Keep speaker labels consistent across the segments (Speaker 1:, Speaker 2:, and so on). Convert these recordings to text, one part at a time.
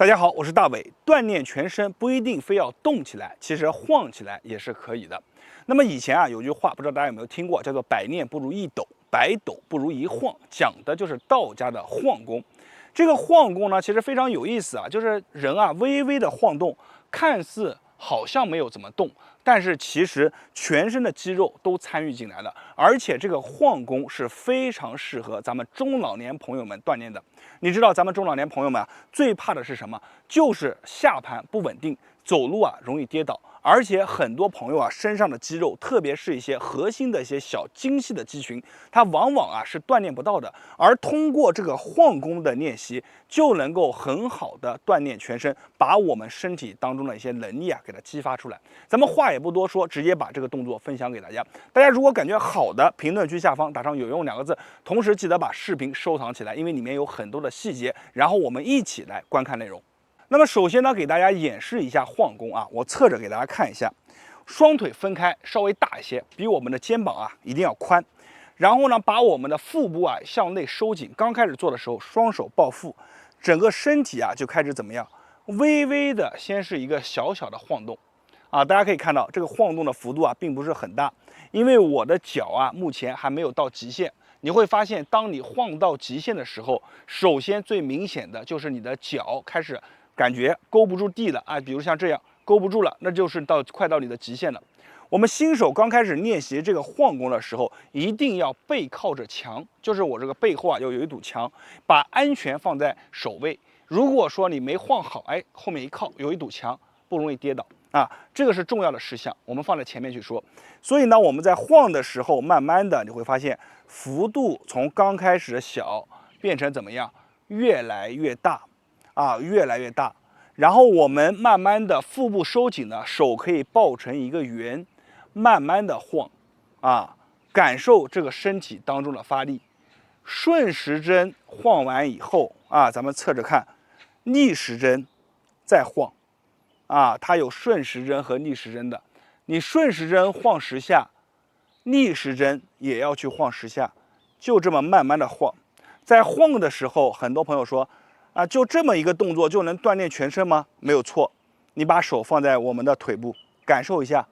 Speaker 1: 大家好，我是大伟。锻炼全身不一定非要动起来，其实晃起来也是可以的。那么以前有句话，不知道大家有没有听过，叫做“百练不如一斗，百斗不如一晃”，讲的就是道家的晃功。这个晃功呢，其实非常有意思就是人微微的晃动，看似好像没有怎么动，但是其实全身的肌肉都参与进来了，而且这个晃功是非常适合咱们中老年朋友们锻炼的。你知道咱们中老年朋友们最怕的是什么？就是下盘不稳定，走路容易跌倒。而且很多朋友身上的肌肉，特别是一些核心的一些小精细的肌群，它往往是锻炼不到的。而通过这个晃功的练习，就能够很好的锻炼全身，把我们身体当中的一些能力给它激发出来。咱们话也不多说，直接把这个动作分享给大家。大家如果感觉好的，评论区下方打上"有用"2个字，同时记得把视频收藏起来，因为里面有很多的细节，然后我们一起来观看内容。那么首先呢，给大家演示一下晃功我侧着给大家看一下，双腿分开，稍微大一些，比我们的肩膀一定要宽。然后呢，把我们的腹部向内收紧。刚开始做的时候，双手抱腹，整个身体就开始怎么样？微微的，先是一个小小的晃动大家可以看到这个晃动的幅度并不是很大，因为我的脚目前还没有到极限。你会发现，当你晃到极限的时候，首先最明显的就是你的脚开始感觉勾不住地了比如像这样勾不住了，那就是快到你的极限了。我们新手刚开始练习这个晃功的时候，一定要背靠着墙，就是我这个背后要有一堵墙，把安全放在首位。如果说你没晃好，后面一靠有一堵墙，不容易跌倒这个是重要的事项，我们放在前面去说。所以呢，我们在晃的时候，慢慢的你会发现幅度从刚开始的小变成怎么样，越来越大越来越大。然后我们慢慢的腹部收紧呢，手可以抱成一个圆，慢慢的晃感受这个身体当中的发力。顺时针晃完以后咱们侧着看，逆时针再晃它有顺时针和逆时针的。你顺时针晃10下，逆时针也要去晃10下，就这么慢慢的晃。在晃的时候，很多朋友说就这么一个动作就能锻炼全身吗？没有错。你把手放在我们的腿部，感受一下，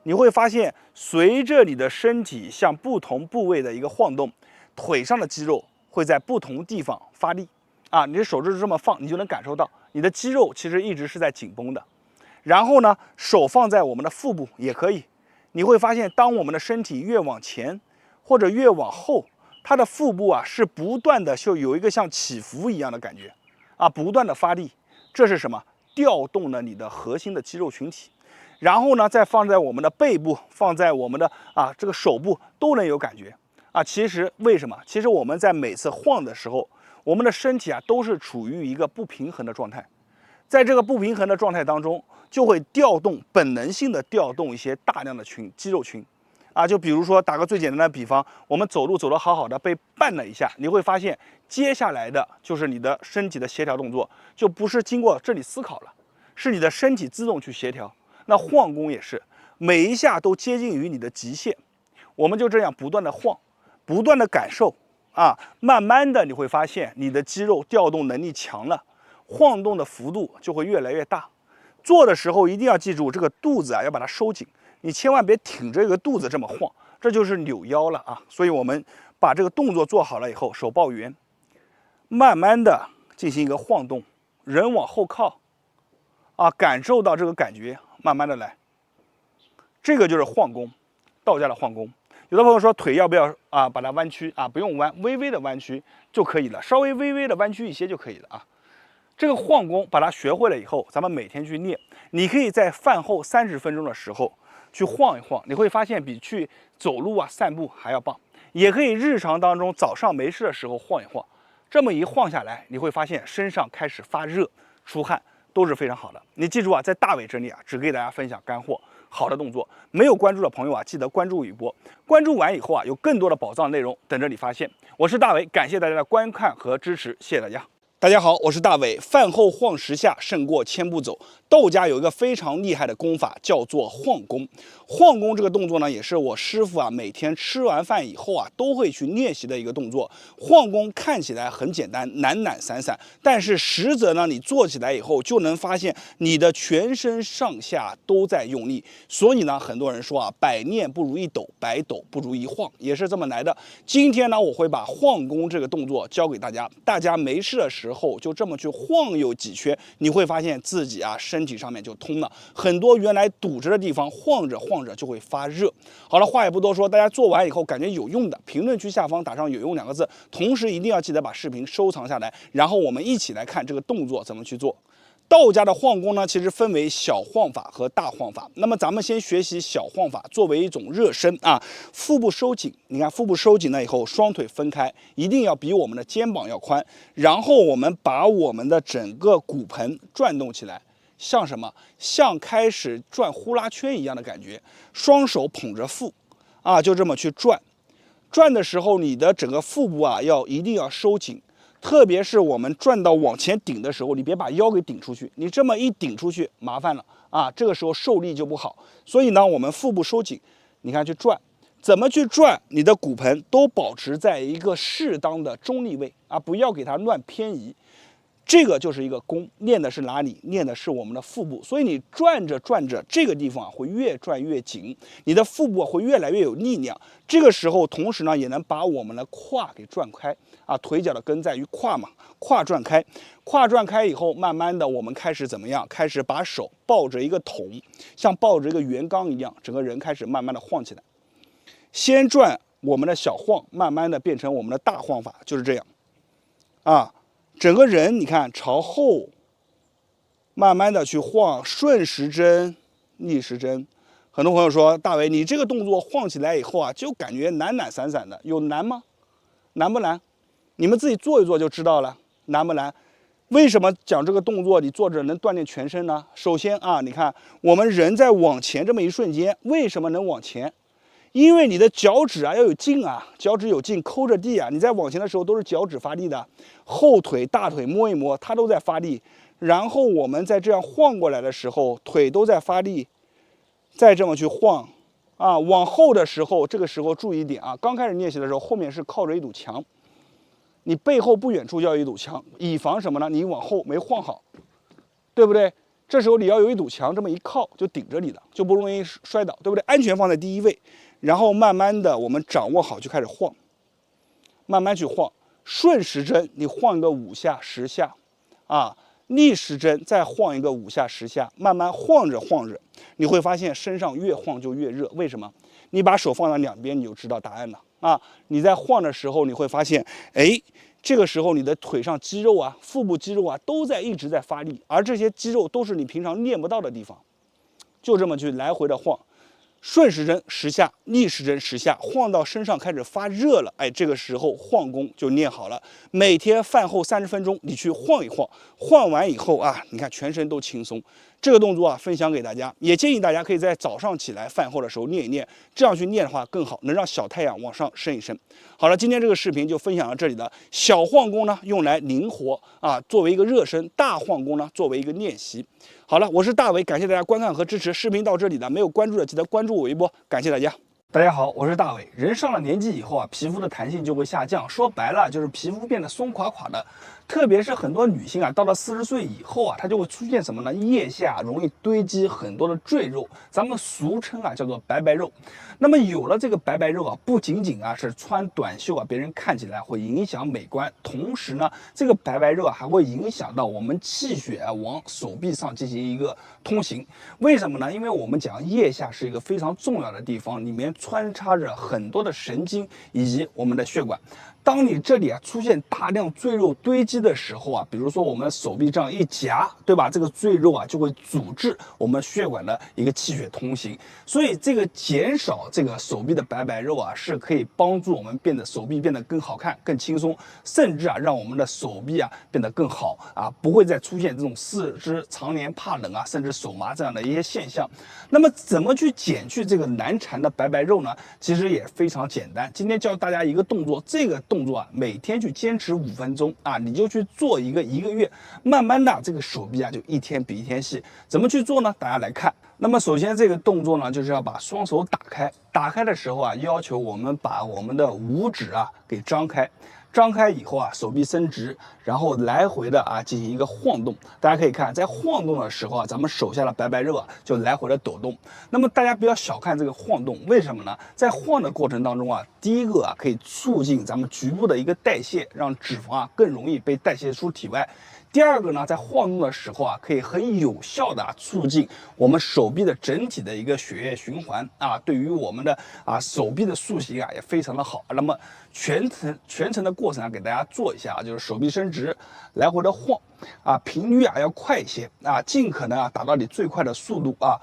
Speaker 1: 你会发现随着你的身体向不同部位的一个晃动，腿上的肌肉会在不同地方发力你的手指这么放，你就能感受到你的肌肉其实一直是在紧绷的。然后呢，手放在我们的腹部也可以，你会发现当我们的身体越往前或者越往后，它的腹部是不断的就有一个像起伏一样的感觉不断的发力。这是什么？调动了你的核心的肌肉群体。然后呢，再放在我们的背部，放在我们的这个手部都能有感觉其实为什么？其实我们在每次晃的时候，我们的身体都是处于一个不平衡的状态。在这个不平衡的状态当中，就会调动本能性的调动一些大量的肌肉群就比如说打个最简单的比方，我们走路走得好好的，被绊了一下，你会发现接下来的就是你的身体的协调动作，就不是经过这里思考了，是你的身体自动去协调。那晃功也是，每一下都接近于你的极限，我们就这样不断的晃，不断的感受慢慢的你会发现你的肌肉调动能力强了，晃动的幅度就会越来越大。做的时候一定要记住，这个肚子要把它收紧，你千万别挺着一个肚子这么晃，这就是扭腰了所以我们把这个动作做好了以后，手抱圆，慢慢的进行一个晃动，人往后靠感受到这个感觉，慢慢的来。这个就是晃功，道家的晃功。有的朋友说腿要不要把它弯曲不用弯，微微的弯曲就可以了，稍微微微的弯曲一些就可以了这个晃功把它学会了以后，咱们每天去练。你可以在饭后30分钟的时候去晃一晃，你会发现比去走路散步还要棒。也可以日常当中早上没事的时候晃一晃，这么一晃下来，你会发现身上开始发热、出汗，都是非常好的。你记住在大伟这里只给大家分享干货。好的动作，没有关注的朋友记得关注一波。关注完以后有更多的宝藏内容等着你发现。我是大伟，感谢大家的观看和支持，谢谢大家。大家好，我是大伟。饭后晃10下胜过千步走。道家有一个非常厉害的功法，叫做晃功。晃功这个动作呢，也是我师傅每天吃完饭以后都会去练习的一个动作。晃功看起来很简单，懒懒散散，但是实则呢，你做起来以后就能发现你的全身上下都在用力。所以呢，很多人说百练不如一抖，百抖不如一晃，也是这么来的。今天呢，我会把晃功这个动作教给大家，大家没事的时候就这么去晃悠几圈，你会发现自己身体上面就通了，很多原来堵着的地方晃着晃着就会发热。好了，话也不多说，大家做完以后感觉有用的，评论区下方打上有用2个字，同时一定要记得把视频收藏下来，然后我们一起来看这个动作怎么去做。道家的晃功呢，其实分为小晃法和大晃法。那么咱们先学习小晃法，作为一种热身腹部收紧。你看腹部收紧了以后，双腿分开，一定要比我们的肩膀要宽。然后我们把我们的整个骨盆转动起来，像什么？像开始转呼啦圈一样的感觉。双手捧着腹，就这么去转。转的时候，你的整个腹部一定要收紧。特别是我们转到往前顶的时候，你别把腰给顶出去，你这么一顶出去麻烦了这个时候受力就不好。所以呢，我们腹部收紧，你看去转，怎么去转，你的骨盆都保持在一个适当的中立位不要给它乱偏移。这个就是一个功，练的是哪里？练的是我们的腹部。所以你转着转着，这个地方会越转越紧，你的腹部会越来越有力量。这个时候，同时呢，也能把我们的胯给转开腿脚的根在于胯嘛，胯转开，胯转开以后，慢慢的我们开始怎么样？开始把手抱着一个桶，像抱着一个圆缸一样，整个人开始慢慢的晃起来。先转我们的小晃，慢慢的变成我们的大晃法，就是这样整个人你看朝后，慢慢的去晃，顺时针，逆时针。很多朋友说，大伟，你这个动作晃起来以后就感觉懒懒散散的，有难吗？难不难？你们自己做一做就知道了，难不难？为什么讲这个动作你做着能锻炼全身呢？首先你看我们人在往前这么一瞬间，为什么能往前？因为你的脚趾要有劲脚趾有劲，抠着地你在往前的时候都是脚趾发力的，后腿、大腿摸一摸，它都在发力。然后我们在这样晃过来的时候，腿都在发力，再这么去晃往后的时候，这个时候注意一点刚开始练习的时候，后面是靠着一堵墙，你背后不远处要有一堵墙，以防什么呢？你往后没晃好，对不对？这时候你要有一堵墙，这么一靠就顶着你了，就不容易摔倒，对不对？安全放在第一位。然后慢慢的我们掌握好就开始晃，慢慢去晃，顺时针你晃一个5下10下逆时针再晃一个5下10下，慢慢晃着晃着，你会发现身上越晃就越热。为什么？你把手放到两边，你就知道答案了你在晃的时候，你会发现这个时候你的腿上肌肉腹部肌肉都在一直在发力，而这些肌肉都是你平常练不到的地方。就这么去来回的晃，顺时针10下，逆时针10下，晃到身上开始发热了，这个时候晃功就练好了。每天饭后30分钟，你去晃一晃，晃完以后你看全身都轻松。这个动作分享给大家，也建议大家可以在早上起来饭后的时候练一练，这样去练的话更好，能让小太阳往上升一升。好了，今天这个视频就分享到这里了。小晃功呢用来灵活作为一个热身；大晃功呢作为一个练习。好了，我是大伟，感谢大家观看和支持。视频到这里了，没有关注的记得关注我一波，感谢大家。大家好，我是大伟。人上了年纪以后皮肤的弹性就会下降，说白了就是皮肤变得松垮垮的。特别是很多女性到了40岁以后她就会出现什么呢？腋下容易堆积很多的赘肉，咱们俗称叫做白白肉。那么有了这个白白肉不仅仅是穿短袖别人看起来会影响美观，同时呢，这个白白肉还会影响到我们气血往手臂上进行一个通行。为什么呢？因为我们讲腋下是一个非常重要的地方，里面穿插着很多的神经以及我们的血管。当你这里出现大量赘肉堆积的时候比如说我们手臂这样一夹，对吧？这个赘肉就会阻滞我们血管的一个气血通行。所以这个减少这个手臂的白白肉是可以帮助我们手臂变得更好看、更轻松，甚至让我们的手臂变得更好不会再出现这种四肢常年怕冷甚至手麻这样的一些现象。那么怎么去减去这个难缠的白白肉呢？其实也非常简单。今天教大家一个动作，这个动动作啊，每天去坚持5分钟啊，你就去做一个月，慢慢的这个手臂啊就一天比一天细。怎么去做呢？大家来看。那么首先这个动作呢，就是要把双手打开。打开的时候啊，要求我们把我们的五指啊给张开。张开以后啊，手臂伸直，然后来回的啊进行一个晃动。大家可以看，在晃动的时候啊，咱们手下的白肉啊就来回的抖动。那么大家不要小看这个晃动，为什么呢？在晃的过程当中啊，第一个啊可以促进咱们局部的一个代谢，让脂肪啊更容易被代谢出体外。第二个呢，在晃动的时候啊，可以很有效的促进我们手臂的整体的一个血液循环啊，对于我们的手臂的塑形啊也非常的好。那么全程的过程啊，给大家做一下啊，就是手臂伸直，来回的晃啊，频率啊要快一些啊，尽可能啊达到你最快的速度啊，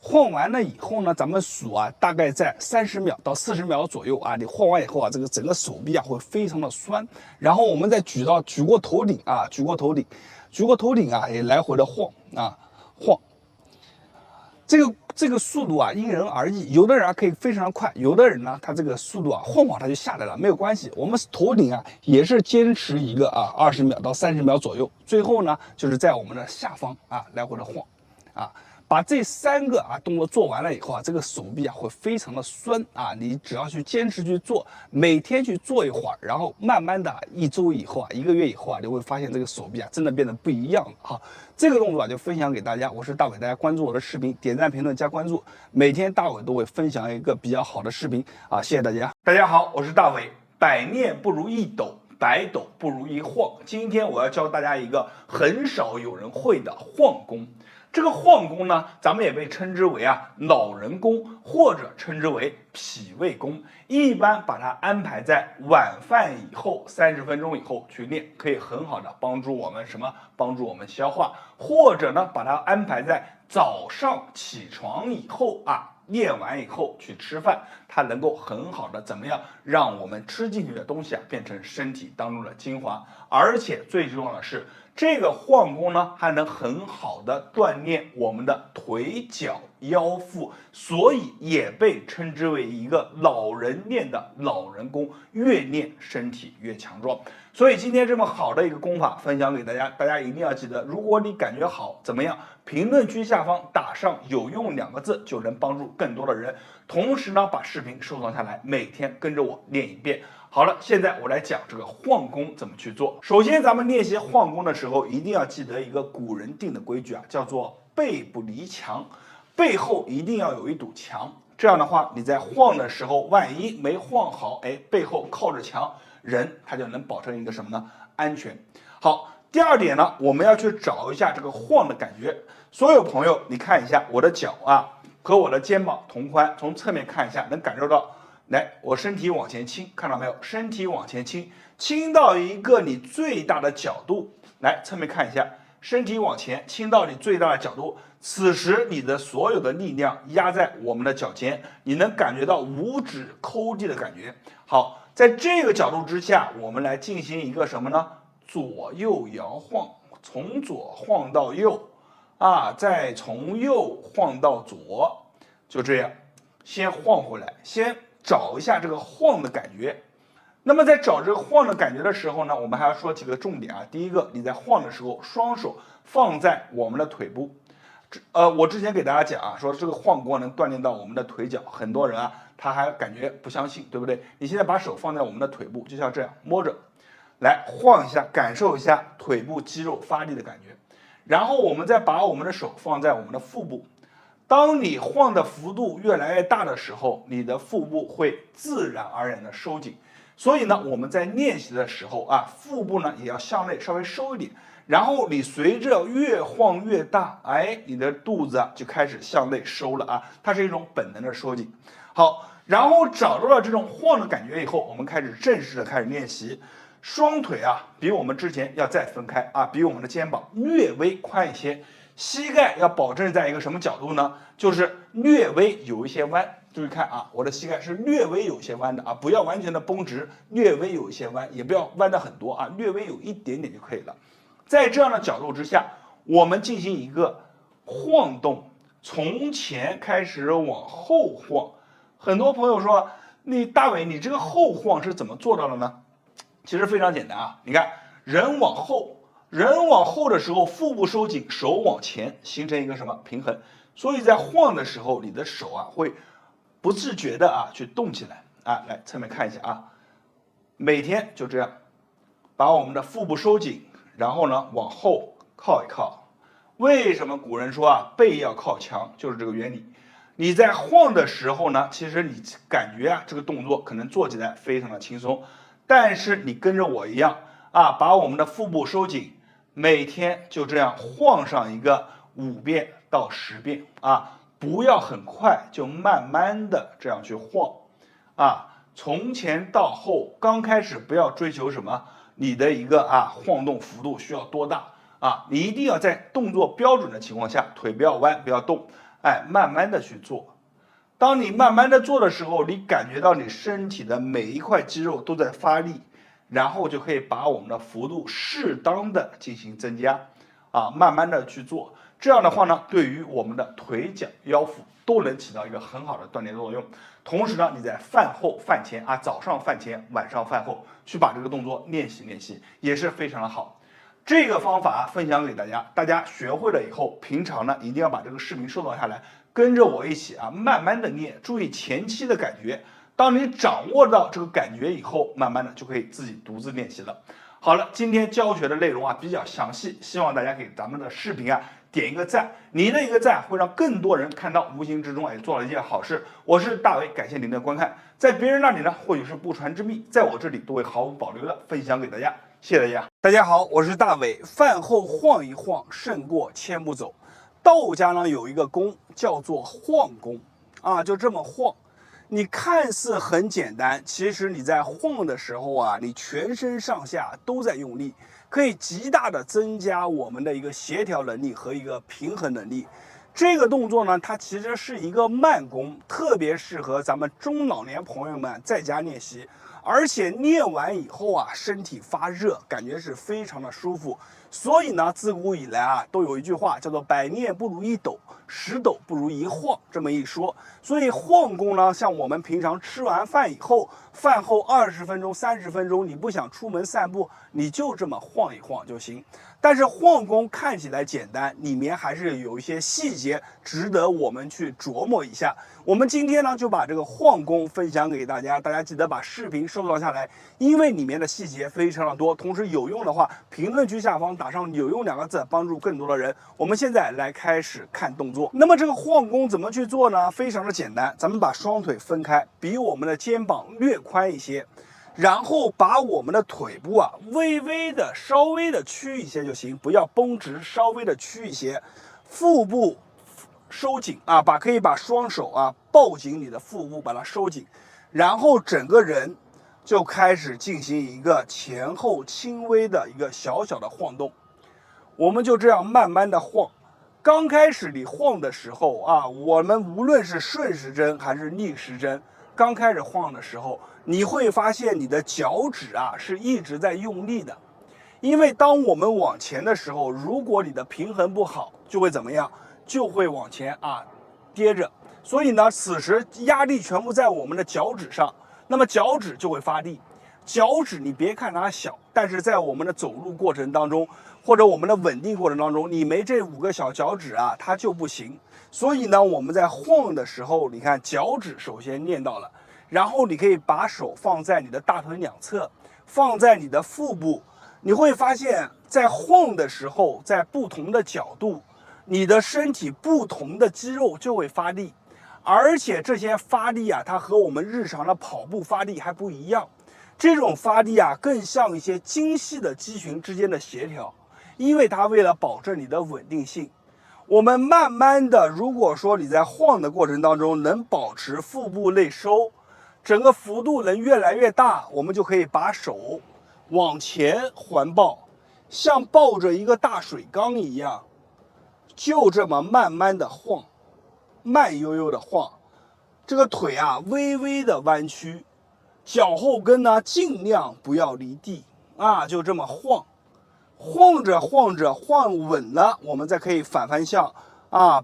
Speaker 1: 晃完了以后呢，咱们数啊，大概在30秒到40秒左右啊。你晃完以后啊，这个整个手臂啊会非常的酸。然后我们再举过头顶啊，举过头顶啊，也来回的晃啊晃。这个速度啊因人而异，有的人啊可以非常快，有的人呢他这个速度啊晃他就下来了，没有关系。我们头顶啊也是坚持一个20秒到30秒左右，最后呢就是在我们的下方啊来回的晃啊。把这3个动作做完了以后啊，这个手臂啊会非常的酸啊。你只要去坚持去做，每天去做一会儿，然后慢慢的1周以后啊，1个月以后啊，你会发现这个手臂啊真的变得不一样了哈。这个动作啊就分享给大家，我是大伟，大家关注我的视频，点赞、评论、加关注，每天大伟都会分享一个比较好的视频啊，谢谢大家。大家好，我是大伟，百练不如一斗。百斗不如一晃。今天我要教大家一个很少有人会的晃功。这个晃功呢，咱们也被称之为老人功，或者称之为脾胃功。一般把它安排在晚饭以后30分钟以后去练，可以很好的帮助我们帮助我们消化，或者呢把它安排在早上起床以后练完以后去吃饭，它能够很好的怎么样，让我们吃进去的东西变成身体当中的精华，而且最重要的是，这个晃功呢还能很好的锻炼我们的腿脚腰腹，所以也被称之为一个老人练的老人功，越练身体越强壮。所以今天这么好的一个功法分享给大家，大家一定要记得，如果你感觉好怎么样，评论区下方打上有用2个字，就能帮助更多的人。同时呢，把视频收藏下来，每天跟着我练一遍。好了，现在我来讲这个晃功怎么去做。首先咱们练习晃功的时候，一定要记得一个古人定的规矩叫做背不离墙，背后一定要有一堵墙。这样的话，你在晃的时候，万一没晃好，背后靠着墙，人他就能保证一个什么呢？安全。好，第二点呢，我们要去找一下这个晃的感觉。所有朋友，你看一下我的脚和我的肩膀同宽，从侧面看一下，能感受到。来，我身体往前倾，看到没有？身体往前倾，倾到一个你最大的角度。来，侧面看一下，身体往前倾到你最大的角度。此时你的所有的力量压在我们的脚尖，你能感觉到五指抠地的感觉。好，在这个角度之下，我们来进行一个什么呢？左右摇晃，从左晃到右，再从右晃到左，就这样，先晃回来，先找一下这个晃的感觉。那么在找这个晃的感觉的时候呢，我们还要说几个重点第一个，你在晃的时候，双手放在我们的腿部。我之前给大家讲说这个晃功能锻炼到我们的腿脚，很多人他还感觉不相信，对不对？你现在把手放在我们的腿部，就像这样摸着，来晃一下，感受一下腿部肌肉发力的感觉。然后我们再把我们的手放在我们的腹部。当你晃的幅度越来越大的时候，你的腹部会自然而然的收紧。所以呢，我们在练习的时候腹部呢也要向内稍微收一点。然后你随着越晃越大，你的肚子就开始向内收了它是一种本能的收紧。好，然后找到了这种晃的感觉以后，我们开始正式的开始练习。双腿比我们之前要再分开比我们的肩膀略微宽一些。膝盖要保证在一个什么角度呢？就是略微有一些弯。注意看我的膝盖是略微有一些弯的不要完全的绷直，略微有一些弯，也不要弯的很多略微有一点点就可以了。在这样的角度之下，我们进行一个晃动，从前开始往后晃。很多朋友说，大伟，你这个后晃是怎么做到的呢？其实非常简单啊，你看人往后的时候，腹部收紧，手往前，形成一个什么平衡？所以在晃的时候，你的手啊会不自觉的啊去动起来啊。来侧面看一下啊，每天就这样，把我们的腹部收紧，然后呢往后靠一靠。为什么古人说啊背要靠墙？就是这个原理。你在晃的时候呢，其实你感觉啊这个动作可能做起来非常的轻松，但是你跟着我一样啊，把我们的腹部收紧，每天就这样晃上一个5遍到10遍啊，不要很快，就慢慢的这样去晃啊，从前到后，刚开始不要追求什么你的一个晃动幅度需要多大啊，你一定要在动作标准的情况下，腿不要弯，不要动。慢慢的去做。当你慢慢的做的时候，你感觉到你身体的每一块肌肉都在发力，然后就可以把我们的幅度适当的进行增加，慢慢的去做。这样的话呢，对于我们的腿脚腰腹都能起到一个很好的锻炼作用。同时呢，你在饭后饭前早上饭前晚上饭后去把这个动作练习练习，也是非常的好。这个方法分享给大家，大家学会了以后，平常呢一定要把这个视频收藏下来，跟着我一起慢慢的练，注意前期的感觉。当你掌握到这个感觉以后，慢慢的就可以自己独自练习了。好了，今天教学的内容比较详细，希望大家给咱们的视频点一个赞，你的一个赞会让更多人看到，无形之中也做了一件好事。我是大伟，感谢您的观看。在别人那里呢，或许是不传之秘，在我这里都会毫无保留的分享给大家。谢谢大家。大家好，我是大伟。饭后晃一晃，胜过千步走。道家呢有一个功叫做晃功就这么晃。你看似很简单，其实你在晃的时候你全身上下都在用力，可以极大的增加我们的一个协调能力和一个平衡能力。这个动作呢，它其实是一个慢功，特别适合咱们中老年朋友们在家练习。而且练完以后身体发热，感觉是非常的舒服。所以呢，自古以来都有一句话叫做百练不如一抖，10抖不如一晃，这么一说。所以晃功呢，像我们平常吃完饭以后，饭后20分钟、30分钟，你不想出门散步，你就这么晃一晃就行。但是晃功看起来简单，里面还是有一些细节值得我们去琢磨一下。我们今天呢，就把这个晃功分享给大家，大家记得把视频收藏下来，因为里面的细节非常的多。同时有用的话，评论区下方打上有用2个字，帮助更多的人。我们现在来开始看动作。那么这个晃功怎么去做呢？非常的简单，咱们把双腿分开，比我们的肩膀略宽一些。然后把我们的腿部稍微的屈一些就行，不要绷直，稍微的屈一些。腹部收紧可以把双手抱紧你的腹部，把它收紧，然后整个人就开始进行一个前后轻微的一个小小的晃动。我们就这样慢慢的晃。刚开始你晃的时候我们无论是顺时针还是逆时针，刚开始晃的时候，你会发现你的脚趾是一直在用力的。因为当我们往前的时候，如果你的平衡不好，就会怎么样？就会往前跌着。所以呢，此时压力全部在我们的脚趾上，那么脚趾就会发力。脚趾你别看它小，但是在我们的走路过程当中，或者我们的稳定过程当中，你没这5个小脚趾它就不行。所以呢，我们在晃的时候，你看脚趾首先练到了，然后你可以把手放在你的大腿两侧，放在你的腹部，你会发现在晃的时候，在不同的角度，你的身体不同的肌肉就会发力，而且这些发力它和我们日常的跑步发力还不一样。这种发力更像一些精细的肌群之间的协调，因为它为了保证你的稳定性。我们慢慢的，如果说你在晃的过程当中能保持腹部内收，整个幅度能越来越大，我们就可以把手往前环抱，像抱着一个大水缸一样，就这么慢慢的晃，慢悠悠的晃，这个腿微微的弯曲，脚后跟呢尽量不要离地就这么晃，晃着晃着晃稳了，我们再可以反方向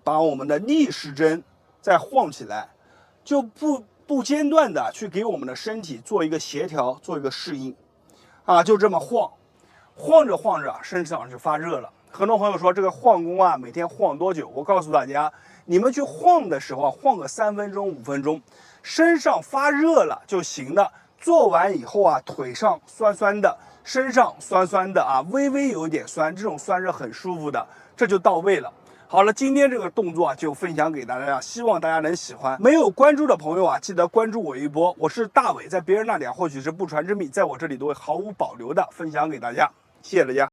Speaker 1: 把我们的逆时针再晃起来，就不不间断的去给我们的身体做一个协调，做一个适应，啊，就这么晃，晃着晃着身上就发热了。很多朋友说这个晃功啊，每天晃多久？我告诉大家，你们去晃的时候啊，晃个3分钟、5分钟，身上发热了就行了。做完以后啊，腿上酸酸的，身上酸酸的啊，微微有点酸，这种酸是很舒服的，这就到位了。好了，今天这个动作啊，就分享给大家，希望大家能喜欢。没有关注的朋友啊，记得关注我一波。我是大伟，在别人那里或许是不传之秘，在我这里都会毫无保留的分享给大家。谢谢大家。